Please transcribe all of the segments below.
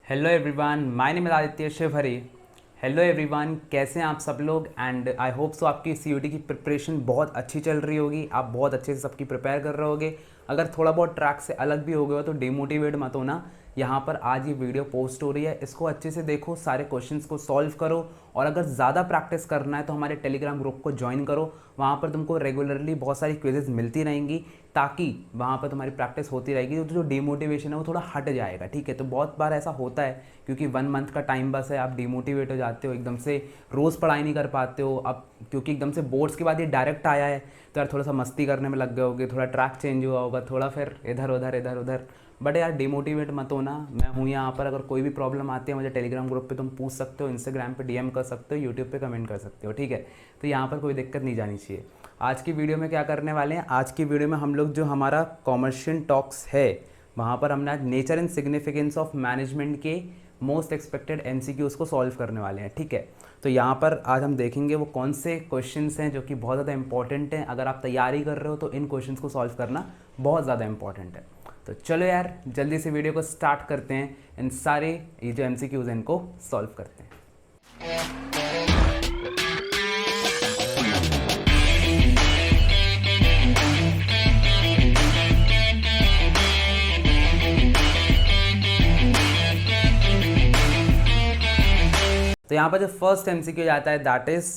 Hello everyone, my name is Aditya Shivhari. Hello everyone, कैसे हैं आप सब लोग। एंड आई होप सो आपकी सीयूटी की प्रिपरेशन बहुत अच्छी चल रही होगी। आप बहुत अच्छे से सबकी प्रिपेयर कर रहे होगे। अगर थोड़ा बहुत ट्रैक से अलग भी हो गया हो तो डिमोटिवेट मत होना। यहाँ पर आज ये वीडियो पोस्ट हो रही है, इसको अच्छे से देखो, सारे क्वेश्चंस को सॉल्व करो। और अगर ज़्यादा प्रैक्टिस करना है तो हमारे टेलीग्राम ग्रुप को ज्वाइन करो। वहाँ पर तुमको रेगुलरली बहुत सारी क्विजेज मिलती रहेंगी, ताकि वहाँ पर तुम्हारी प्रैक्टिस होती रहेगी। तो जो डिमोटिवेशन है वो थोड़ा हट जाएगा। ठीक है, तो बहुत बार ऐसा होता है क्योंकि 1 मंथ का टाइम बस है, आप डिमोटिवेट हो जाते हो, एकदम से रोज़ पढ़ाई नहीं कर पाते हो। अब क्योंकि एकदम से बोर्ड्स के बाद ये डायरेक्ट आया है तो यार थोड़ा सा मस्ती करने में लग गए होगे, थोड़ा ट्रैक चेंज हुआ होगा, थोड़ा फिर इधर उधर। बट यार डिमोटिवेट मत होना, मैं हूँ यहाँ पर। अगर कोई भी प्रॉब्लम आती है मुझे टेलीग्राम ग्रुप पे तुम पूछ सकते हो, इंस्टाग्राम पे डीएम कर सकते हो, यूट्यूब पे कमेंट कर सकते हो। ठीक है, तो यहाँ पर कोई दिक्कत नहीं जानी चाहिए। आज की वीडियो में क्या करने वाले हैं, आज की वीडियो में हम लोग जो हमारा कॉमर्शियल टॉक्स है वहाँ पर हमने आज nature and significance of management के मोस्ट एक्सपेक्टेड एमसीक्यूज़ को सॉल्व करने वाले हैं। ठीक है, तो यहाँ पर आज हम देखेंगे वो कौन से क्वेश्चंस हैं जो कि बहुत ज़्यादा इंपॉर्टेंट हैं। अगर आप तैयारी कर रहे हो तो इन क्वेश्चंस को सॉल्व करना बहुत ज़्यादा इंपॉर्टेंट है। तो चलो यार जल्दी से वीडियो को स्टार्ट करते हैं, इन सारे ये जो एमसीक्यूज़ हैं इनको सॉल्व करते हैं। तो यहाँ पर जो फर्स्ट एमसीक्यू जाता है that is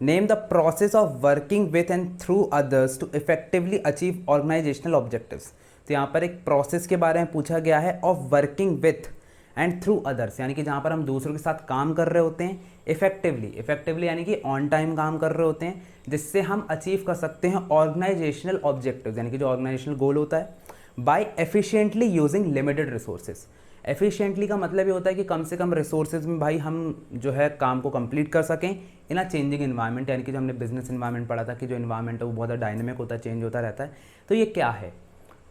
name the process of working with and through others to effectively achieve organisational objectives. तो यहाँ पर एक प्रोसेस के बारे में पूछा गया है of working with and through others, यानी कि जहाँ पर हम दूसरों के साथ काम कर रहे होते हैं इफेक्टिवली यानी कि ऑन टाइम काम कर रहे होते हैं, जिससे हम अचीव कर सकते हैं ऑर्गेनाइजेशनल ऑब्जेक्टिव्स, यानी कि जो ऑर्गेनाइजेशनल गोल होता है, by efficiently using limited resources. Efficiently का मतलब ये होता है कि कम से कम रिसोर्सेज में भाई हम जो है काम को कंप्लीट कर सकें इन अ चेंजिंग इन्वायरमेंट, यानी कि जो हमने बिजनेस इन्वायरमेंट पढ़ा था कि जो इन्वायरमेंट है वो बहुत ज़्यादा डायनेमिक होता है, चेंज होता रहता है। तो ये क्या है,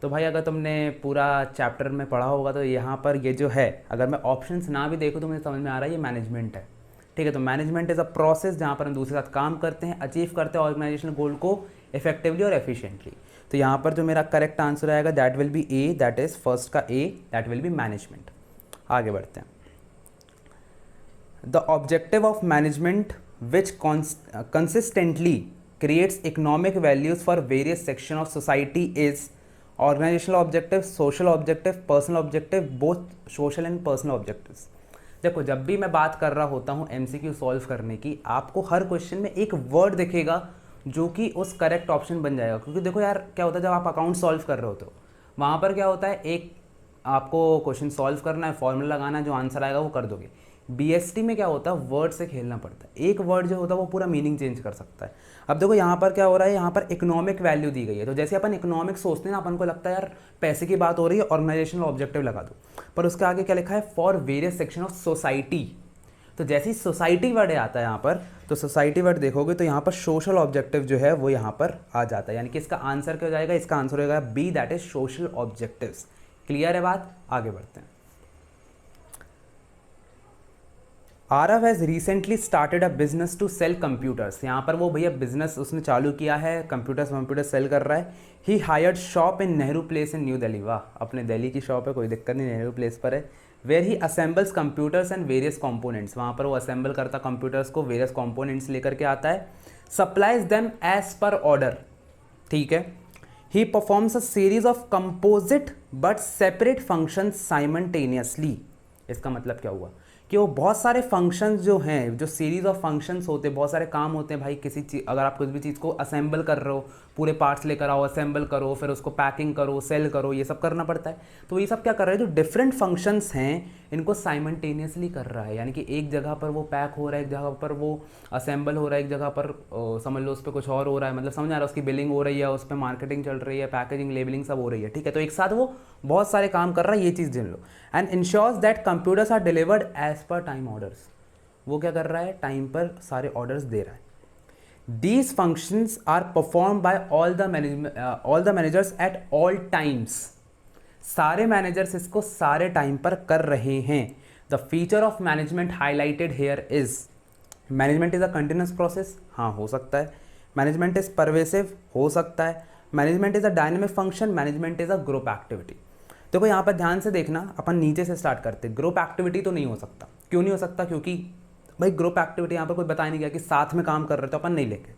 तो भाई अगर तुमने पूरा चैप्टर में पढ़ा होगा तो यहाँ पर ये जो है, अगर मैं ऑप्शंस ना भी देखूँ तो मुझे समझ में आ रहा है ये मैनेजमेंट है। ठीक है, तो मैनेजमेंट इज़ अ प्रोसेस जहाँ पर हम दूसरे के साथ काम करते हैं, अचीव करते हैं ऑर्गेनाइजेशनल गोल को इफेक्टिवली और एफिशिएंटली। तो यहाँ पर जो मेरा करेक्ट आंसर आएगा that will be A, that is first का A, that will be management. आगे बढ़ते हैं। The objective of management which consistently creates economic values for various section of society is organisational objective, social objective, personal objective, both social and personal objectives. देखो जब भी मैं बात कर रहा होता हूँ एमसीक्यू सॉल्व करने की, आपको हर क्वेश्चन में एक वर्ड दिखेगा जो कि उस करेक्ट ऑप्शन बन जाएगा। क्योंकि देखो यार क्या होता है, जब आप अकाउंट सॉल्व कर रहे होते हो वहाँ पर क्या होता है, एक आपको क्वेश्चन सॉल्व करना है, फॉर्मूला लगाना है, जो आंसर आएगा वो कर दोगे। बीएसटी में क्या होता है, वर्ड से खेलना पड़ता है। एक वर्ड जो होता है वो पूरा मीनिंग चेंज कर सकता है। अब देखो यहाँ पर क्या हो रहा है, यहाँ पर इकोनॉमिक वैल्यू दी गई है, तो जैसे अपन इकोनॉमिक सोचते हैं ना, अपन को लगता है यार पैसे की बात हो रही है, ऑर्गेनाइजेशनल ऑब्जेक्टिव लगा दो, पर उसके आगे क्या लिखा है, for various section of society. तो जैसे ही सोसाइटी वर्ड आता है यहाँ पर, तो सोसाइटी वर्ड देखोगे तो यहाँ पर सोशल ऑब्जेक्टिव जो है वो यहाँ पर आ जाता है, यानी कि इसका आंसर क्या हो जाएगा, इसका आंसर होगा B, that is social objectives. Clear है बात, आगे बढ़ते हैं। Aarav has recently started a business to sell computers. यहाँ पर वो भैया बिजनेस उसने चालू किया है, कंप्यूटर सेल कर रहा है। ही hired shop in Nehru place in new Delhi. वाह, अपने दिल्ली की शॉप है, कोई दिक्कत नहीं, नेहरू प्लेस पर है। Where he assembles computers and various components. वहाँ पर वो असेंबल करता कंप्यूटर्स को, वेरियस कॉम्पोनेंट्स लेकर के आता है। Supplies them as per order. ठीक है, he performs a series of composite but separate function simultaneously. इसका मतलब क्या हुआ कि वो बहुत सारे फंक्शंस जो हैं, जो सीरीज ऑफ फंक्शंस होते हैं, बहुत सारे काम होते हैं भाई। किसी चीज़, अगर आप कुछ भी चीज़ को असेंबल कर रहे हो, पूरे पार्ट्स लेकर आओ, असेंबल करो, फिर उसको पैकिंग करो, सेल करो, ये सब करना पड़ता है। तो ये सब क्या कर रहा है, जो डिफरेंट फंक्शंस हैं इनको साइमल्टेनियसली कर रहा है, यानी कि एक जगह पर वो पैक हो रहा है, एक जगह पर वो असेंबल हो रहा है, एक जगह पर समझ लो उस पर कुछ और हो रहा है, मतलब समझ आ रहा है, उसकी बिलिंग हो रही है, उस पर मार्केटिंग चल रही है, पैकेजिंग, लेबलिंग सब हो रही है। ठीक है, तो एक साथ वो बहुत सारे काम कर रहा है, ये चीज़ जान लो। And ensures that computers are delivered as per time orders. वो क्या कर रहा है, टाइम पर सारे ऑर्डर्स दे रहा है। These functions are performed by all the managers at all times. सारे मैनेजर्स इसको सारे टाइम पर कर रहे हैं। The feature of management highlighted here is, management is a continuous process, हाँ हो सकता है। मैनेजमेंट इज परवेसिव, हो सकता है। Management is a dynamic function, management is a group activity. देखो यहाँ पर ध्यान से देखना, अपन नीचे से स्टार्ट करते। ग्रुप एक्टिविटी तो नहीं हो सकता। क्यों नहीं हो सकता? क्योंकि भाई ग्रुप एक्टिविटी यहाँ पर कोई बताया नहीं गया कि साथ में काम कर रहे तो अपन नहीं लेंगे।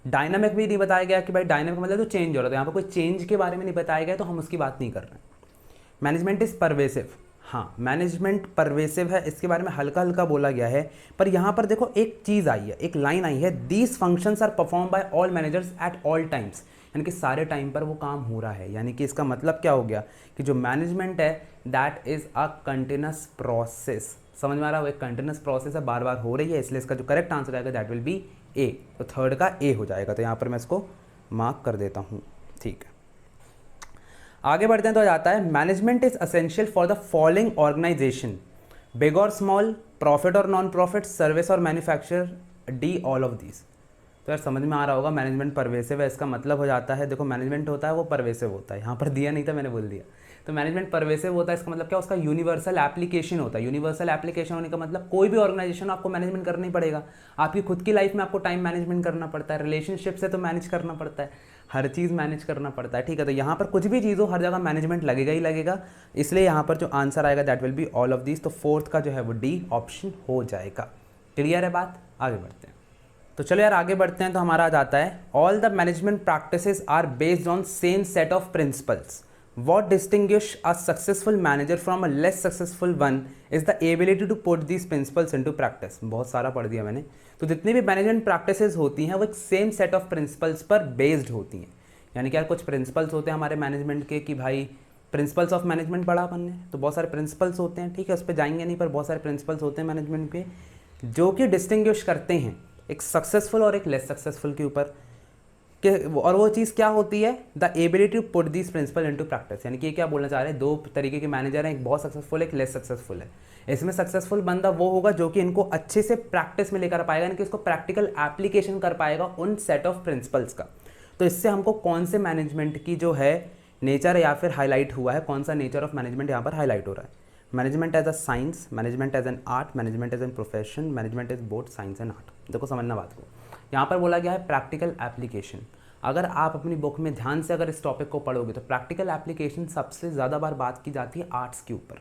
डायनामिक भी नहीं बताया गया कि भाई डायनामिक मतलब तो चेंज हो रहा था, यहाँ पर कोई चेंज के बारे में नहीं बताया गया, तो हम उसकी बात नहीं कर रहे हैं। मैनेजमेंट इज़ परवेसिव, हाँ मैनेजमेंट परवेसिव है, इसके बारे में हल्का हल्का बोला गया है। पर यहाँ पर देखो एक चीज़ आई है, एक लाइन आई है, these functions are perform by all managers at all times, यानी कि सारे टाइम पर वो काम हो रहा है। यानी कि इसका मतलब क्या हो गया कि जो मैनेजमेंट है that is a continuous process. समझ में आ रहा है? वो एक कंटिन्यूस प्रोसेस है, बार बार हो रही है, इसलिए इसका जो करेक्ट आंसर आएगा दैट विल बी ए। तो थर्ड का ए हो जाएगा। तो यहाँ पर मैं इसको मार्क कर देता हूँ। ठीक है, आगे बढ़ते हैं तो आ जाता है management is essential for the following organisation, big और स्मॉल, प्रॉफिट और नॉन प्रॉफिट, सर्विस और manufacture, D all of these. तो यार समझ में आ रहा होगा मैनेजमेंट परवेसिव है, इसका मतलब हो जाता है, देखो मैनेजमेंट होता है वो परवेसिव होता है, यहाँ पर दिया नहीं था मैंने बोल दिया। तो मैनेजमेंट परवेसिव होता है, इसका मतलब क्या? उसका यूनिवर्सल एप्लीकेशन होता है। यूनिवर्सल एप्लीकेशन होने का मतलब कोई भी ऑर्गेनाइजेशन आपको मैनेजमेंट करना ही पड़ेगा। आपकी खुद की लाइफ में आपको टाइम मैनेजमेंट करना पड़ता है, रिलेशनशिप से तो मैनेज करना पड़ता है, हर चीज़ मैनेज करना पड़ता है। ठीक है, तो यहाँ पर कुछ भी चीज़ हो हर जगह मैनेजमेंट लगेगा ही लगेगा, इसलिए यहाँ पर जो आंसर आएगा that will be all of these. तो फोर्थ का जो है वो डी ऑप्शन हो जाएगा। क्लियर है बात? आगे बढ़ते हैं। तो चलो यार आगे बढ़ते हैं। तो हमारा आ जाता है all the management practices are based on same set of principles, what distinguish a successful manager from a less successful one is the ability to put these principles into practice। बहुत सारा पढ़ दिया मैंने। तो जितनी भी मैनेजमेंट प्रैक्टिसेस होती हैं वो एक सेम सेट ऑफ प्रिंसिपल्स पर बेस्ड होती हैं। यानी कि यार कुछ प्रिंसिपल्स होते हैं हमारे मैनेजमेंट के कि भाई प्रिंसिपल्स ऑफ मैनेजमेंट पढ़ा अपन ने, तो बहुत सारे प्रिंसिपल्स होते हैं। ठीक है, उस पर जाएंगे नहीं, पर बहुत सारे प्रिंसिपल्स होते हैं मैनेजमेंट के जो कि डिस्टिंग्विश करते हैं एक सक्सेसफुल और एक लेस सक्सेसफुल के ऊपर। और वो चीज़ क्या होती है? The ability to put this principle into practice. यानी कि ये क्या बोलना चाह रहे हैं, दो तरीके के मैनेजर हैं, एक बहुत सक्सेसफुल एक लेस सक्सेसफुल है। इसमें सक्सेसफुल बंदा वो होगा जो कि इनको अच्छे से प्रैक्टिस में लेकर पाएगा, यानी कि इसको प्रैक्टिकल एप्लीकेशन कर पाएगा उन सेट ऑफ प्रिंसिपल्स का। तो इससे हमको कौन से मैनेजमेंट की जो है नेचर या फिर हाईलाइट हुआ है, कौन सा नेचर ऑफ मैनेजमेंट यहाँ पर हाईलाइट हो रहा है? Management as a science, management as an art, management as an profession, management is both science and art. देखो समझना बात को, यहाँ पर बोला गया है प्रैक्टिकल एप्लीकेशन। अगर आप अपनी बुक में ध्यान से अगर इस टॉपिक को पढ़ोगे तो प्रैक्टिकल एप्लीकेशन सबसे ज़्यादा बार बात की जाती है आर्ट्स के ऊपर।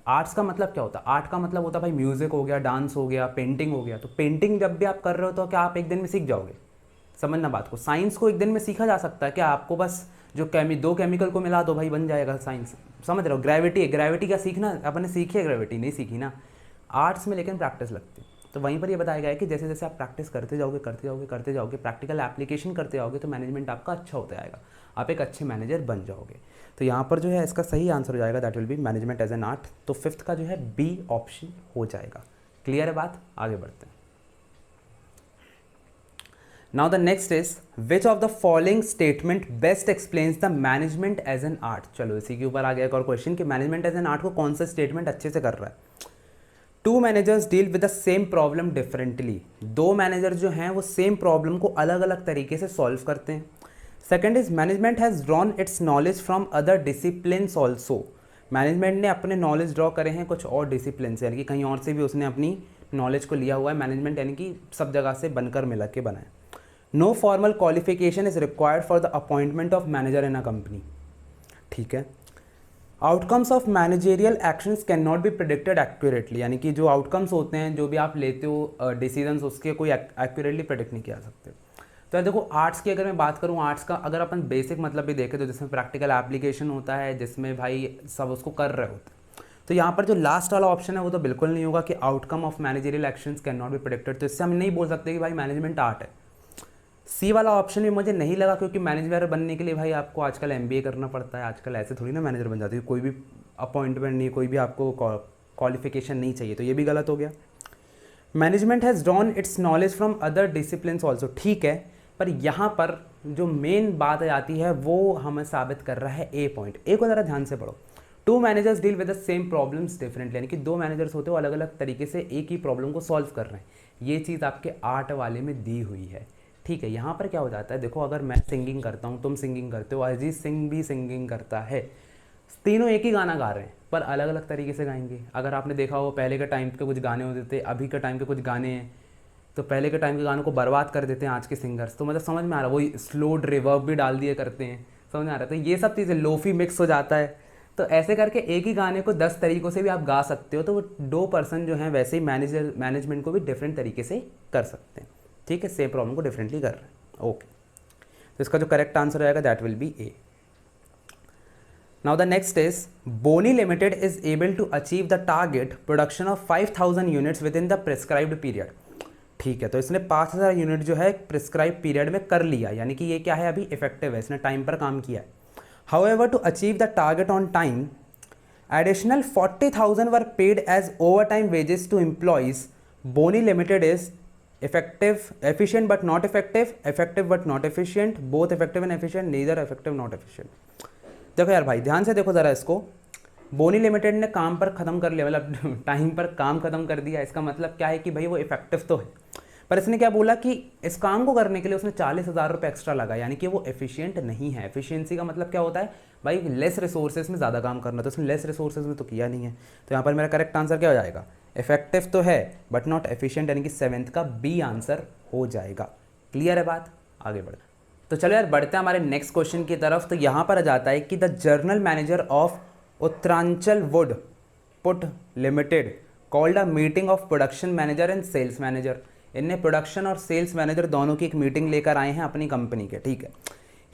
आर्ट्स का मतलब क्या होता है? आर्ट का मतलब होता है भाई म्यूज़िक हो गया, डांस हो गया, पेंटिंग हो गया। तो पेंटिंग जब भी आप कर रहे हो तो क्या आप एक दिन में सीख जाओगे? समझना बात को। साइंस को एक दिन में सीखा जा सकता है क्या? आपको बस जो दो केमिकल को मिला दो भाई बन जाएगा साइंस। समझ रहे हो? ग्रेविटी है, ग्रेविटी क्या सीखना अपन ने सीखी है? ग्रेविटी नहीं सीखी ना आर्ट्स में, लेकिन प्रैक्टिस लगती है। तो वहीं पर ये बताया गया है कि जैसे जैसे आप प्रैक्टिस करते जाओगे प्रैक्टिकल एप्लीकेशन करते जाओगे तो मैनेजमेंट आपका अच्छा होता जाएगा, आप एक अच्छे मैनेजर बन जाओगे। तो यहाँ पर जो है इसका सही आंसर हो जाएगा that will be management as an art. तो फिफ्थ का जो है बी ऑप्शन हो जाएगा। क्लियर है बात? आगे बढ़ते हैं। Now the next is which of the following statement best explains the management as an art. चलो इसी के ऊपर आ गया एक और क्वेश्चन कि मैनेजमेंट एज एन आर्ट को कौन सा स्टेटमेंट अच्छे से कर रहा है। Two managers deal with the same problem differently. दो मैनेजर जो हैं वो सेम प्रॉब्लम को अलग अलग तरीके से सॉल्व करते हैं। Second is management has drawn it's knowledge from other disciplines also. Management ने अपने नॉलेज ड्रॉ करे हैं कुछ और डिसिप्लिन से, यानी कि कहीं और से भी उसने अपनी नॉलेज को लिया हुआ है। मैनेजमेंट यानी कि सब जगह से बनकर मिला के बना है। No formal qualification is required for the appointment of manager in a company. ठीक है। Outcomes of managerial actions can not be predicted accurately, यानी कि जो आउटकम्स होते हैं जो भी आप लेते हो डिसीजंस उसके कोई एक्यूरेटली प्रिडिक्ट नहीं किया जा सकते। तो देखो आर्ट्स की अगर मैं बात करूँ, आर्ट्स का अगर अपन बेसिक मतलब भी देखें तो जिसमें प्रैक्टिकल एप्लीकेशन होता है, जिसमें भाई सब उसको कर रहे होते हैं। तो यहाँ पर जो लास्ट वाला ऑप्शन है वो तो बिल्कुल नहीं होगा कि outcome of managerial actions can not be predicted. तो इससे हम नहीं बोल सकते कि भाई मैनेजमेंट आर्ट है। सी वाला ऑप्शन भी मुझे नहीं लगा, क्योंकि मैनेजर बनने के लिए भाई आपको आजकल MBA करना पड़ता है। आजकल ऐसे थोड़ी ना मैनेजर बन जाती है, कोई भी अपॉइंटमेंट नहीं, कोई भी आपको क्वालिफिकेशन नहीं चाहिए, तो ये भी गलत हो गया। Management has drawn it's knowledge from other disciplines also, ठीक है, पर यहाँ पर जो मेन बात आती है वो हमें साबित कर रहा है ए पॉइंट। ए को ज़रा ध्यान से पढ़ो। Two managers deal with the same problems differently, यानी कि दो मैनेजर्स होते हो अलग अलग तरीके से एक ही प्रॉब्लम को सॉल्व कर रहे हैं। ये चीज़ आपके आर्ट वाले में दी हुई है। ठीक है, यहाँ पर क्या हो जाता है, देखो अगर मैं सिंगिंग करता हूँ, तुम सिंगिंग करते हो, अरिजीत सिंह भी सिंगिंग करता है, तीनों एक ही गाना गा रहे हैं पर अलग अलग तरीके से गाएंगे। अगर आपने देखा हो पहले के टाइम के कुछ गाने होते थे, अभी के टाइम के कुछ गाने हैं, तो पहले के टाइम के गानों को बर्बाद कर देते हैं आज के सिंगर्स। तो मतलब समझ में आ रहा है, वही स्लो रिवर्ब भी डाल दिए करते हैं, समझ में आ रहा है। तो ये सब चीज़ें लोफी मिक्स हो जाता है, तो ऐसे करके एक ही गाने को 10 तरीक़ों से भी आप गा सकते हो, तो वो 2 पर्सन जो हैं वैसे ही मैनेजमेंट को भी डिफरेंट तरीके से कर सकते हैं, ठीक है, सेम प्रॉब्लम को डिफरेंटली कर रहे हैं। ओके, तो इसका जो करेक्ट आंसर आएगा that will be A. Now the next is Bonny Limited is able to achieve the target production of 5000 units within the prescribed period. ठीक है, तो इसने 5000 यूनिट जो है प्रिस्क्राइब पीरियड में कर लिया, यानी कि ये क्या है, अभी इफेक्टिव है, इसने टाइम पर काम किया है। However, to achieve the target on time, additional 40,000 were paid as overtime wages to employees. Boni Limited is efficient but not effective, effective but not efficient, both effective and efficient, neither effective not efficient. देखो यार भाई, ध्यान से देखो ज़रा इसको। बोनी limited ने काम पर ख़त्म कर लिया, मतलब टाइम पर काम ख़त्म कर दिया। इसका मतलब क्या है कि भाई वो इफेक्टिव तो है, पर इसने क्या बोला कि इस काम को करने के लिए उसने 40,000 रुपये एक्स्ट्रा लगा, यानी कि वो एफिशिएंट नहीं है। एफिशिएंसी का मतलब क्या होता है भाई, लेस रिसोर्सेज में ज़्यादा काम करना, तो उसने लेस रिसोर्सेज में तो किया नहीं है। तो यहाँ पर मेरा करेक्ट आंसर क्या हो जाएगा, इफेक्टिव तो है बट नॉट एफिशिएंट, यानी कि 7th का बी आंसर हो जाएगा। क्लियर है बात, आगे बढ़। तो चलो यार बढ़ते हैं हमारे नेक्स्ट क्वेश्चन की तरफ। तो यहाँ पर आ जाता है कि the general manager of Uttaranchal wood put limited called a meeting of production manager and sales manager. इनने प्रोडक्शन और सेल्स मैनेजर दोनों की एक मीटिंग लेकर आए हैं अपनी कंपनी के, ठीक है।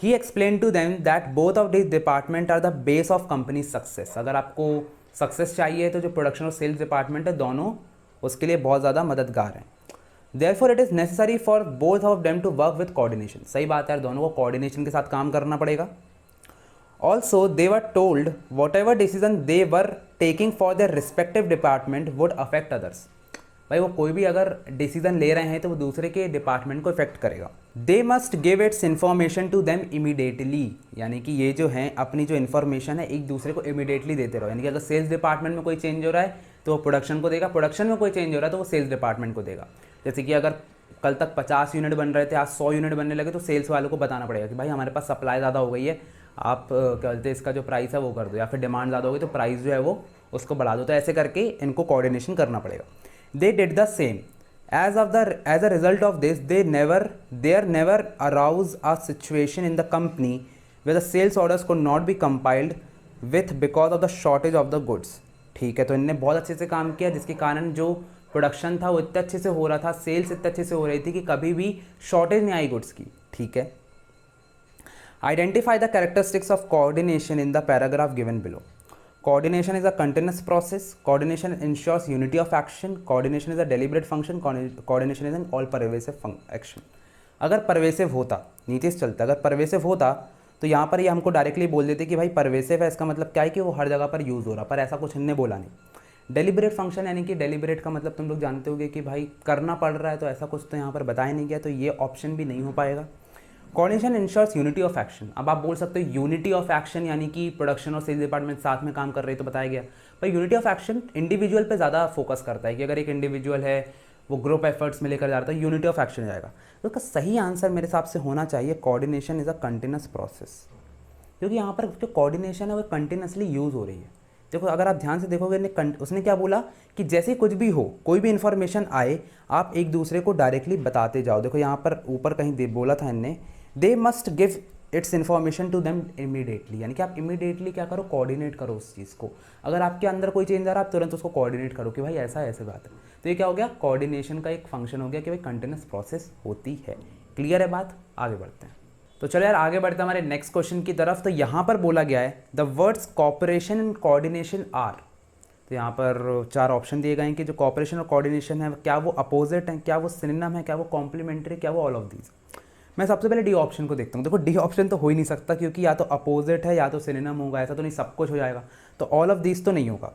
He explain to them that both of this department are the base of company success. अगर आपको सक्सेस चाहिए तो जो प्रोडक्शन और सेल्स डिपार्टमेंट है दोनों उसके लिए बहुत ज़्यादा मददगार हैं। Therefore it is necessary for both of them to work with coordination. सही बात है, दोनों को कोऑर्डिनेशन के साथ काम करना पड़ेगा। Also they were told what ever decision they were taking for their respective department would affect others. भाई वो कोई भी अगर डिसीजन ले रहे हैं तो वो दूसरे के डिपार्टमेंट को इफेक्ट करेगा। They must give its information to them immediately, यानी कि ये जो है अपनी जो इन्फॉर्मेशन है एक दूसरे को इमीडिएटली देते रहो। यानी कि अगर सेल्स डिपार्टमेंट में कोई चेंज हो रहा है तो वो प्रोडक्शन को देगा, प्रोडक्शन में कोई चेंज हो रहा है तो वो सेल्स डिपार्टमेंट को देगा। जैसे कि अगर कल तक 50 यूनिट बन रहे थे, आज 100 यूनिट बनने लगे, तो सेल्स वालों को बताना पड़ेगा कि भाई हमारे पास सप्लाई ज़्यादा हो गई है, आप क्या बोलते हैं इसका जो प्राइस है वो कर दो, या फिर डिमांड ज़्यादा हो गई तो प्राइस जो है वो उसको बढ़ा दो। तो ऐसे करके इनको कोऑर्डिनेशन करना पड़ेगा। They did the same. As a result of this, there never arose a situation in the company where the sales orders could not be compiled with because of the shortage of the goods. ठीक है, तो इनने बहुत अच्छे से काम किया जिसके कारण जो प्रोडक्शन था वो इतने अच्छे से हो रहा था, सेल्स इतने अच्छे से हो रही थी कि कभी भी शॉर्टेज नहीं आई गुड्स की। ठीक है, identify the characteristics of coordination in the paragraph given below. Coordination is a continuous process. Coordination ensures unity of action. Coordination is a deliberate function. Coordination is an all pervasive action. अगर pervasive होता, नीचे से चलता, अगर pervasive होता तो यहाँ पर ये हमको डायरेक्टली बोल देते कि भाई परवेसिव है, इसका मतलब क्या है कि वो हर जगह पर यूज़ हो रहा, पर ऐसा कुछ इनने बोला नहीं। डेलिबरेट फंक्शन, यानी कि डेलिबरेट का मतलब तुम लोग जानते होगे कि भाई करना पड़ रहा है, तो ऐसा कुछ तो यहाँ पर बताया नहीं गया, तो ये ऑप्शन भी नहीं हो पाएगा। Coordination ensures unity of action. अब आप बोल सकते हो यूनिटी ऑफ एक्शन यानी कि प्रोडक्शन और सेल्स डिपार्टमेंट साथ में काम कर रहे हैं, तो बताया गया। पर यूनिटी ऑफ एक्शन इंडिविजुअल पे ज़्यादा फोकस करता है कि अगर एक इंडिविजुअल है वो ग्रुप एफर्ट्स में लेकर जा रहा है तो यूनिटी ऑफ एक्शन जाएगा। तो उसका सही आंसर मेरे हिसाब से होना चाहिए coordination is a continuous process, क्योंकि यहाँ पर जो कोऑर्डिनेशन है वो कंटिन्यूसली यूज़ हो रही है। देखो अगर आप ध्यान से देखोगे उसने क्या बोला कि जैसे कुछ भी हो, कोई भी इन्फॉर्मेशन आए, आप एक दूसरे को डायरेक्टली बताते जाओ। देखो यहाँ पर ऊपर कहीं बोला था इनने, they must give its information to them immediately, यानी कि आप इमीडिएटली क्या करो, कोऑर्डिनेट करो उस चीज़ को। अगर आपके अंदर कोई चेंज आ रहा है आप तुरंत उसको कोऑर्डिनेट करो कि भाई ऐसा ऐसे बात है। तो ये क्या हो गया, कोऑर्डिनेशन का एक फंक्शन हो गया कि भाई कंटिन्यूस प्रोसेस होती है। क्लियर है बात, आगे बढ़ते हैं। तो चलो यार आगे बढ़ते हैं हमारे नेक्स्ट क्वेश्चन की तरफ। तो यहाँ पर बोला गया है the words cooperation and coordination are. तो यहाँ पर 4 ऑप्शन दिए गए हैं कि जो कॉपरेशन और कोऑर्डिनेशन है क्या वो अपोजिट है, क्या वो सिनोनिम है, क्या वो कॉम्प्लीमेंट्री, क्या वो ऑल ऑफ दीज। मैं सबसे पहले डी ऑप्शन को देखता हूँ। देखो डी ऑप्शन तो हो ही नहीं सकता, क्योंकि या तो अपोजिट है या तो सिनोनिम होगा, ऐसा तो नहीं सब कुछ हो जाएगा। तो ऑल ऑफ दीज तो नहीं होगा।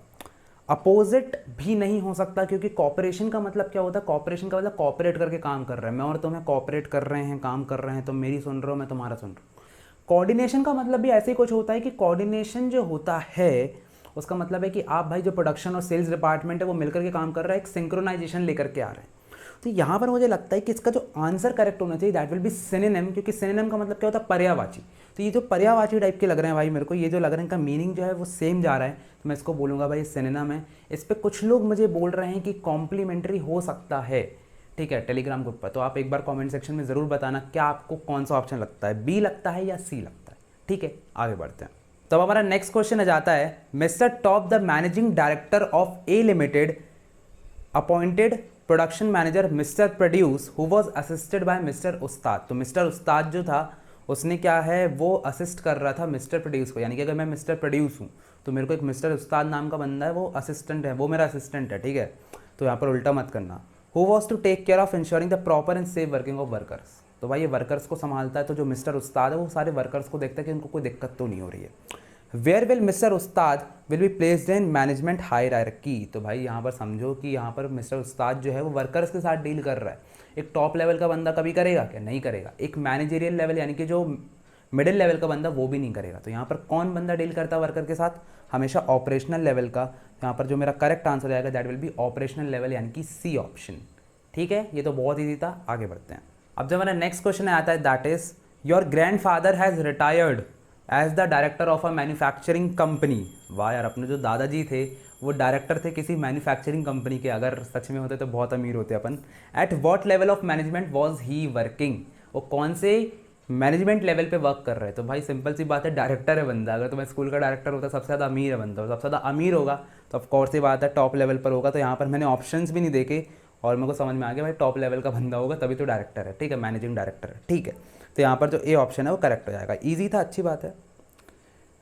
अपोजिट भी नहीं हो सकता, क्योंकि कॉपरेशन का मतलब क्या होता है, कॉपरेशन का मतलब कॉपरेट करके काम कर रहे हैं, मैं और तुम्हें कॉपरेट कर रहे हैं, काम कर रहे हैं, तुम मेरी सुन रहे हो मैं तुम्हारा सुन रहा हूँ। कोऑर्डिनेशन का मतलब भी ऐसे ही कुछ होता है कि कोऑर्डिनेशन जो होता है उसका मतलब है कि आप भाई जो प्रोडक्शन और सेल्स डिपार्टमेंट है वो मिलकर के काम कर रहा है, एक सिंक्रोनाइजेशन लेकर के आ रहे हैं। तो यहाँ पर मुझे लगता है कि इसका जो आंसर करेक्ट होना चाहिए दैट विल बी सिनोनिम, क्योंकि सिनोनिम का मतलब क्या होता है, पर्यायवाची। तो ये जो पर्यायवाची टाइप के लग रहे हैं भाई मेरे को, ये जो लग रहे हैं इनका मीनिंग जो है वो सेम जा रहा है, तो मैं इसको बोलूँगा भाई सिनोनिम है। इस पर कुछ लोग मुझे बोल रहे हैं कि कॉम्प्लीमेंट्री हो सकता है, ठीक है, टेलीग्राम ग्रुप पर। तो आप एक बार कॉमेंट सेक्शन में ज़रूर बताना क्या आपको कौन सा ऑप्शन लगता है, बी लगता है या सी लगता है। ठीक है, आगे बढ़ते हैं। तो अब हमारा नेक्स्ट क्वेश्चन आ जाता है, mister top the managing director of A limited appointed production manager mister produce who was assisted by mister उस्ताद। तो मिस्टर उस्ताद जो था उसने क्या है, वो असिस्ट कर रहा था मिस्टर प्रोड्यूस को, यानी कि अगर मैं मिस्टर प्रोड्यूस हूँ तो मेरे को एक मिस्टर उस्ताद नाम का बंदा है, वो असिस्टेंट है, वो मेरा असिस्टेंट है, ठीक है। तो यहाँ पर उल्टा मत करना। Who was to take care of ensuring the proper and safe working of workers. तो भाई ये वर्कर्स को संभालता है, तो जो मिस्टर उस्ताद है वो सारे वर्कर्स को देखता है कि उनको कोई दिक्कत तो नहीं हो रही है। Where will mister Ustad will be placed in management hierarchy. तो भाई यहाँ पर समझो कि यहाँ पर मिस्टर उस्ताद जो है वो वर्कर्स के साथ डील कर रहा है। एक टॉप लेवल का बंदा कभी करेगा क्या, नहीं करेगा। एक मैनेजरियल लेवल यानी कि जो मिडिल लेवल का बंदा वो भी नहीं करेगा। तो यहाँ पर कौन बंदा डील करता है वर्कर के साथ, हमेशा ऑपरेशनल लेवल का। यहाँ पर जो मेरा करेक्ट आंसर आएगा that will be operational level, यानी कि सी ऑप्शन, ठीक है। ये तो बहुत ईजी था, आगे बढ़ते हैं। अब जब हमारा नेक्स्ट क्वेश्चन आता है that is your grandfather has retired as the director of a manufacturing company. वाह यार, अपने जो दादाजी थे वो डायरेक्टर थे किसी मैन्युफैक्चरिंग कंपनी के, अगर सच में होते तो बहुत अमीर होते अपन। At what level of management was he working, वो कौन से मैनेजमेंट लेवल पे वर्क कर रहे हैं। तो भाई सिंपल सी बात है, डायरेक्टर है बंदा। अगर तुम्हें स्कूल का डायरेक्टर होता सबसे ज़्यादा अमीर है बंदा, सबसे ज़्यादा अमीर होगा तो ऑफकोर्स सी बात है टॉप लेवल पर होगा। तो यहाँ पर मैंने ऑप्शंस भी नहीं देखे और मेरे को समझ में आ गया भाई टॉप लेवल का बंदा होगा तभी तो डायरेक्टर है, ठीक है, मैनेजिंग डायरेक्टर है, ठीक है। तो यहाँ पर जो ए ऑप्शन है वो करेक्ट हो जाएगा। ईजी था, अच्छी बात है।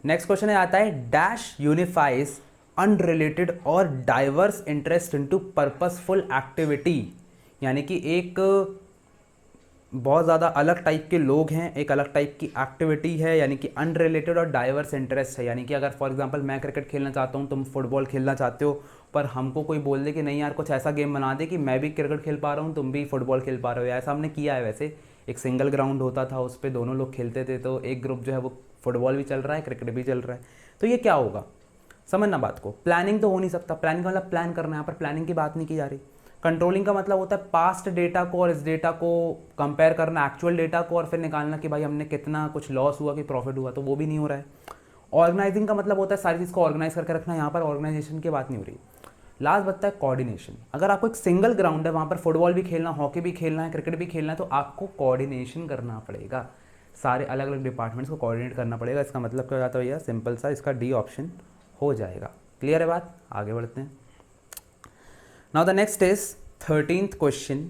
नेक्स्ट क्वेश्चन आता है डैश यूनिफाइज अनरिलेटेड और diverse interest into purposeful activity. यानी कि एक बहुत ज़्यादा अलग टाइप के लोग हैं, एक अलग टाइप की एक्टिविटी है, यानी कि अनरिलेटेड और डाइवर्स इंटरेस्ट है। यानी कि अगर फॉर एग्जांपल मैं क्रिकेट खेलना चाहता हूँ, तुम फुटबॉल खेलना चाहते हो, पर हमको कोई बोल दे कि नहीं यार कुछ ऐसा गेम बना दे कि मैं भी क्रिकेट खेल पा रहा हूँ, तुम भी फुटबॉल खेल पा रहे हो। ऐसा हमने किया है वैसे, एक सिंगल ग्राउंड होता था, उस पर दोनों लोग खेलते थे, तो एक ग्रुप जो है वो फुटबॉल भी चल रहा है, क्रिकेट भी चल रहा है। तो ये क्या होगा, समझना बात को। प्लानिंग तो हो नहीं सकता, प्लानिंग का मतलब प्लान करना है, यहाँ पर प्लानिंग की बात नहीं की जा रही। कंट्रोलिंग का मतलब होता है पास्ट डेटा को और इस डेटा को कंपेयर करना, एक्चुअल डेटा को, और फिर निकालना कि भाई हमने कितना कुछ लॉस हुआ कि प्रॉफिट हुआ, तो वो भी नहीं हो रहा है। ऑर्गेनाइजिंग का मतलब होता है सारी चीज़ को ऑर्गेनाइज करके रखना, यहाँ पर ऑर्गेनाइजेशन की बात नहीं हो रही। लास्ट बचता है कोऑर्डिनेशन। अगर आपको एक सिंगल ग्राउंड है, वहाँ पर फुटबॉल भी खेलना, हॉकी भी खेलना है, क्रिकेट भी खेलना है, तो आपको कोऑर्डिनेशन करना पड़ेगा, सारे अलग अलग डिपार्टमेंट्स को कोऑर्डिनेट करना पड़ेगा। इसका मतलब क्या हो जाता है भैया, सिंपल सा, इसका डी ऑप्शन हो जाएगा। क्लियर है बात, आगे बढ़ते हैं। Now the next is 13th question.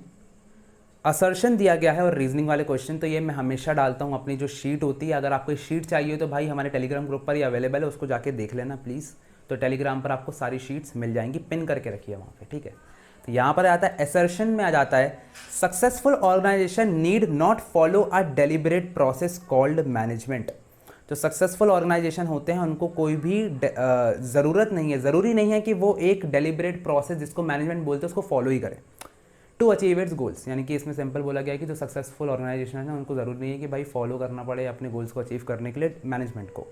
Assertion दिया गया है और रीजनिंग वाले क्वेश्चन तो ये मैं हमेशा डालता हूँ अपनी जो शीट होती है। अगर आपको शीट चाहिए तो भाई हमारे टेलीग्राम ग्रुप पर ही अवेलेबल है, उसको जाके देख लेना प्लीज़। तो टेलीग्राम पर आपको सारी शीट्स मिल जाएंगी, पिन करके रखिए वहाँ पे, ठीक है। तो यहाँ पर आता है असर्शन में आ जाता है successful organisation need not follow a deliberate process called management. जो सक्सेसफुल ऑर्गेनाइजेशन होते हैं उनको कोई भी ज़रूरत नहीं है, ज़रूरी नहीं है कि वो एक डेलिबरेट प्रोसेस जिसको मैनेजमेंट बोलते हैं उसको फॉलो ही करें टू अचीव इट्स गोल्स। यानी कि इसमें सिंपल बोला गया है कि जो सक्सेसफुल ऑर्गेनाइजेशन है उनको ज़रूरी नहीं है कि भाई फॉलो करना पड़े अपने गोल्स को अचीव करने के लिए मैनेजमेंट को।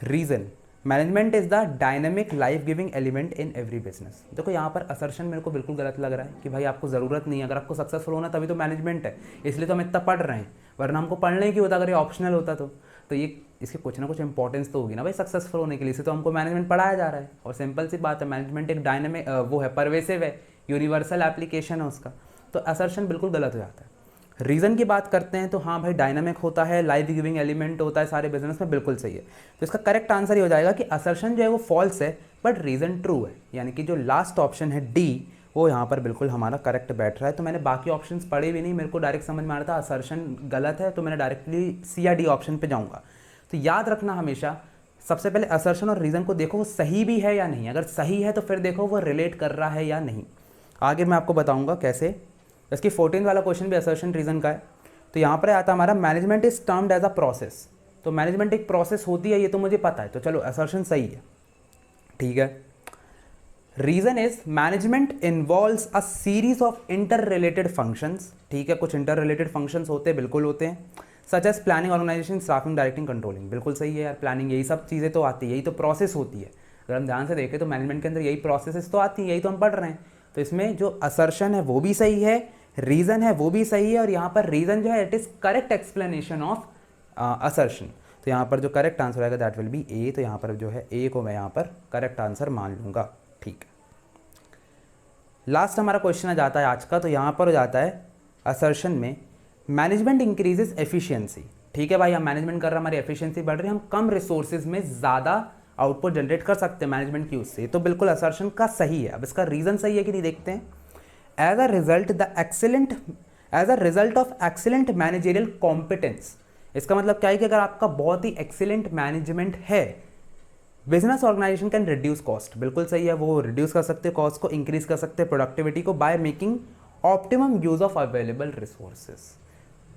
Reason, management is the dynamic life giving element in every business. देखो यहाँ पर असर्शन मेरे को बिल्कुल गलत लग रहा है कि भाई आपको ज़रूरत नहीं है, अगर आपको सक्सेसफुल होना तभी तो मैनेजमेंट है, इसलिए तो हम इतना पढ़ रहे हैं, वरना हमको पढ़ना ही क्यों होता अगर ये ऑप्शनल होता तो ये इसके कुछ ना कुछ इंपॉर्टेंस तो होगी ना भाई सक्सेसफुल होने के लिए, इसे तो हमको मैनेजमेंट पढ़ाया जा रहा है। और सिंपल सी बात है, मैनेजमेंट एक डायनेमिक वो है, परवेसिव है, यूनिवर्सल एप्लीकेशन है उसका, तो असर्शन बिल्कुल गलत हो जाता है। रीज़न की बात करते हैं तो हाँ भाई डायनामिक होता है, लाइफ गिविंग एलिमेंट होता है सारे बिजनेस में, बिल्कुल सही है। तो इसका करेक्ट आंसर ये हो जाएगा कि असर्शन जो है वो फॉल्स है बट रीज़न ट्रू है, यानी कि जो लास्ट ऑप्शन है डी वो यहाँ पर बिल्कुल हमारा करेक्ट बैठ रहा है। तो मैंने बाकी ऑप्शंस पढ़े भी नहीं, मेरे को डायरेक्ट समझ में आ रहा था असर्शन गलत है, तो मैंने डायरेक्टली सी या डी ऑप्शन पे जाऊँगा। तो याद रखना हमेशा, सबसे पहले असर्शन और रीज़न को देखो वो सही भी है या नहीं, अगर सही है तो फिर देखो वो रिलेट कर रहा है या नहीं। आगे मैं आपको बताऊँगा कैसे। इसकी 14 वाला क्वेश्चन भी असर्शन रीज़न का है। तो यहाँ पर आता हमारा management is termed as a process. तो मैनेजमेंट एक प्रोसेस होती है, ये तो मुझे पता है, तो चलो असर्शन सही है, ठीक है। Reason is management involves a series of interrelated functions, ठीक है, कुछ इंटर रिलेटेड फंक्शंस होते हैं, बिल्कुल होते हैं, such as planning, organisation, staffing, directing, controlling, बिल्कुल सही है यार। प्लानिंग, यही सब चीज़ें तो आती है, यही तो प्रोसेस होती है। अगर हम ध्यान से देखें तो मैनेजमेंट के अंदर यही प्रोसेस तो आती है, यही तो हम पढ़ रहे हैं। तो इसमें जो असर्शन है वो भी सही है, रीज़न है वो भी सही है, और यहाँ पर रीज़न जो है it is correct explanation of assertion. तो यहाँ पर जो करेक्ट आंसर आएगा दैट विल बी ए। तो यहाँ पर जो है ए को मैं यहाँ पर करेक्ट आंसर मान लूँगा, ठीक है। लास्ट हमारा क्वेश्चन आ जाता है आज का। तो यहाँ पर हो जाता है असर्शन में मैनेजमेंट इंक्रीजेस एफिशिएंसी, ठीक है भाई, हम मैनेजमेंट कर रहे हैं, हमारी एफिशिएंसी बढ़ रही है, हम कम रिसोर्सेज में ज़्यादा आउटपुट जनरेट कर सकते हैं मैनेजमेंट की उससे। तो बिल्कुल असर्शन का सही है। अब इसका रीज़न सही है कि नहीं देखते हैं। As a result of excellent managerial competence, इसका मतलब क्या है कि अगर आपका बहुत ही एक्सीलेंट मैनेजमेंट है, business organisation can reduce cost, बिल्कुल सही है, वो रिड्यूस कर सकते हैं कॉस्ट को, इंक्रीज कर सकते हैं प्रोडक्टिविटी को by making optimum use of available resources.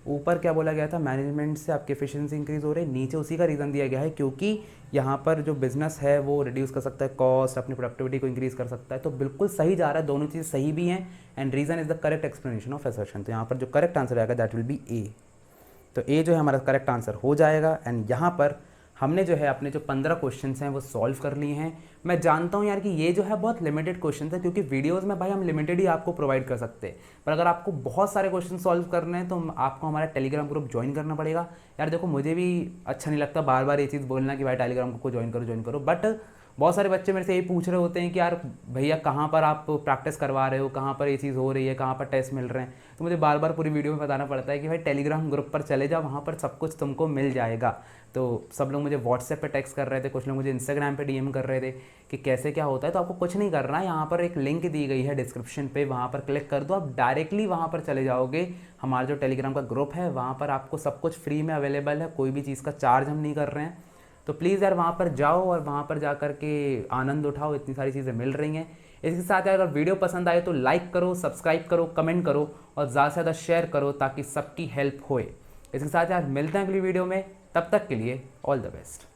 ऊपर क्या बोला गया था, मैनेजमेंट से आपकी एफिशिएंसी इंक्रीज हो रही है, नीचे उसी का रीज़न दिया गया है क्योंकि यहाँ पर जो बिजनेस है वो रिड्यूस कर सकता है कॉस्ट, अपनी प्रोडक्टिविटी को इंक्रीज कर सकता है। तो बिल्कुल सही जा रहा है, दोनों चीज़ सही भी हैं and reason is the correct explanation of assertion. तो यहाँ पर जो करेक्ट आंसर आएगा दैट विल बी ए। तो ए जो है हमारा करेक्ट आंसर हो जाएगा। एंड यहाँ पर हमने जो है अपने जो 15 क्वेश्चंस हैं वो सॉल्व कर लिए हैं। मैं जानता हूँ यार कि ये जो है बहुत लिमिटेड क्वेश्चंस है, क्योंकि वीडियोस में भाई हम लिमिटेड ही आपको प्रोवाइड कर सकते हैं, पर अगर आपको बहुत सारे क्वेश्चन सॉल्व करने हैं तो आपको हमारा टेलीग्राम ग्रुप ज्वाइन करना पड़ेगा। यार देखो, मुझे भी अच्छा नहीं लगता बार बार ये चीज़ बोलना कि भाई टेलीग्राम ग्रुप को ज्वाइन करो, बट बहुत सारे बच्चे मेरे से यही पूछ रहे होते हैं कि यार भैया कहाँ पर आप प्रैक्टिस करवा रहे हो, कहाँ पर ये चीज़ हो रही है, कहाँ पर टेस्ट मिल रहे हैं। तो मुझे बार बार पूरी वीडियो में बताना पड़ता है कि भाई टेलीग्राम ग्रुप पर चले जाओ, वहाँ पर सब कुछ तुमको मिल जाएगा। तो सब लोग मुझे व्हाट्सएप पे टेक्स्ट कर रहे थे, कुछ लोग मुझे इंस्टाग्राम पे डीएम कर रहे थे कि कैसे क्या होता है। तो आपको कुछ नहीं करना है, यहाँ पर एक लिंक दी गई है डिस्क्रिप्शन पे, वहाँ पर क्लिक कर दो, आप डायरेक्टली वहाँ पर चले जाओगे। हमारा जो टेलीग्राम का ग्रुप है वहाँ पर आपको सब कुछ फ्री में अवेलेबल है, कोई भी चीज़ का चार्ज हम नहीं कर रहे हैं। तो प्लीज़ यार वहाँ पर जाओ और वहाँ पर जा कर के आनंद उठाओ, इतनी सारी चीज़ें मिल रही हैं। इसके साथ अगर वीडियो पसंद आए तो लाइक करो, सब्सक्राइब करो, कमेंट करो और ज़्यादा से ज़्यादा शेयर करो ताकि सबकी हेल्प होए। इसके साथ यार मिलते हैं अगली वीडियो में, तब तक के लिए ऑल द बेस्ट।